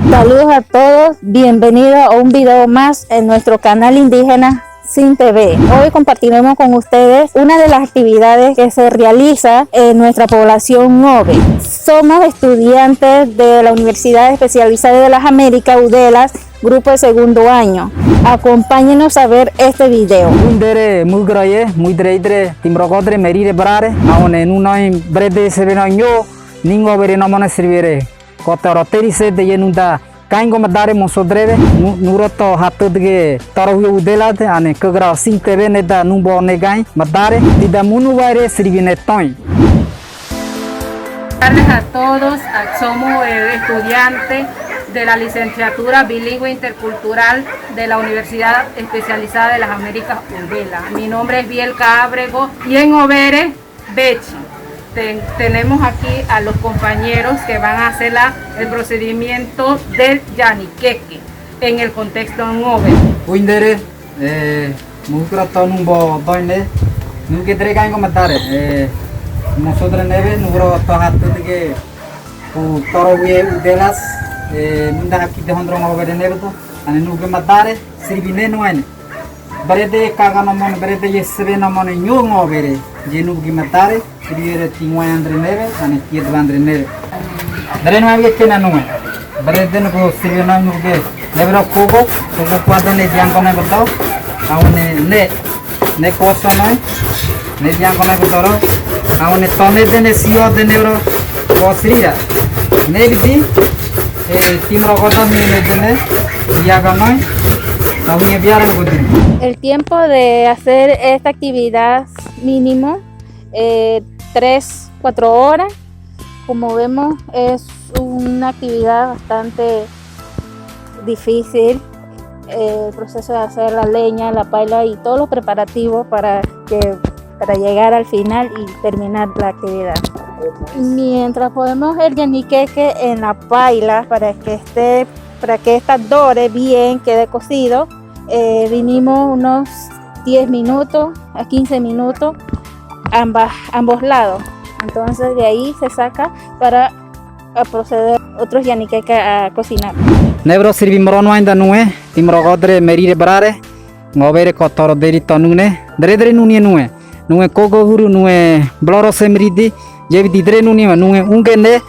Saludos a todos, bienvenidos a un video más en nuestro canal indígena Sin TV. Hoy compartiremos con ustedes una de las actividades que se realiza en nuestra población Nobe. Somos estudiantes de la Universidad Especializada de las Américas, UDELAS, grupo de segundo año. Acompáñenos a ver este video. Kaingo madare monsodreve nuroto hatudge tarahu udelate ane kegra Sin TV neda numbo negai madare tidak munu waire sribinetoin. Buenas tardes a todos, somos estudiantes de la licenciatura bilingüe intercultural de la Universidad Especializada de las Américas, UDELAS. Mi nombre es Bielka Ábrego y en Overe, Bechi. Tenemos aquí a los compañeros que van a hacer el procedimiento del yaniqueque en el contexto en Overe. Uindere, mukrato numbo doine, nuke drega ingo matare, nosotros neve nubro tohatu dige torowie udelas, nunda aquí de hondrong Overe neve to, ane nuke matare, sirvine nuene. Berede kaganamon berede yesve namon nyung Overe, jenu gimatare. Sirviere tingwa andre neve, ane kiet andre neve. Dari nuai ke na nuai. Berede no sirviere na nuge. Nevero kogo kuada ne diang kone beto. Aune ne koso noi. Ne diang kone betoro. Aune tone de ne sio de nevero kosria. Ne bidi timro kota mi ne de ne diaga noi. El tiempo de hacer esta actividad mínimo 3-4 horas. Como vemos, es una actividad bastante difícil. El proceso de hacer la leña, la paila y todos los preparativos para llegar al final y terminar la actividad. Mientras ponemos el yaniqueque en la paila para que esta dore bien, quede cocido, vinimos unos 10 minutos a 15 minutos ambos lados. Entonces de ahí se saca para proceder otros yaniqueque a cocinar. Nebro sirvimron wanda nue, timro godre merire brare, ngobere kotoro deri tonune, dre nunie nue kogo huru nue bloro semridi, jebi dre nunie nue ungene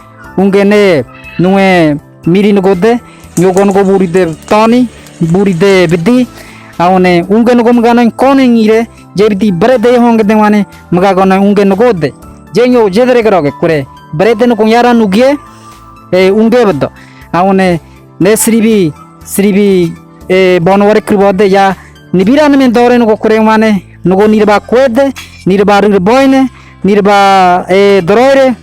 nue mirin gode, nyogon go buride tani, buride bidi, aune ungen go mgana kone ngire, jebi brede honge dewane magagona ungen gode. Jenyo jedre groge kure, brede no kunyara nugie, unge bedo. Aune ne sribi bonware kribode ya nibira ne dore no kure mane no nirba kwede, nirba rboine, nirba droire,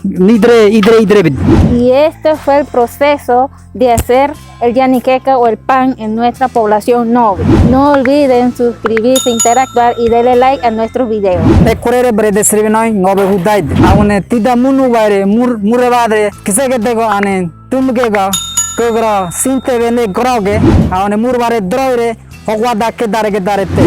idre. Y este fue el proceso de hacer el yaniqueque o el pan en nuestra población Nobe. No olviden suscribirse, interactuar y darle like a nuestros videos. Ekurere brede srivinoi ngobe hudaid. Aune tida munu waire murevadre kisege dego ane tumgega kogra Sin TV ne groge aune murvare droire hogwada ke darete.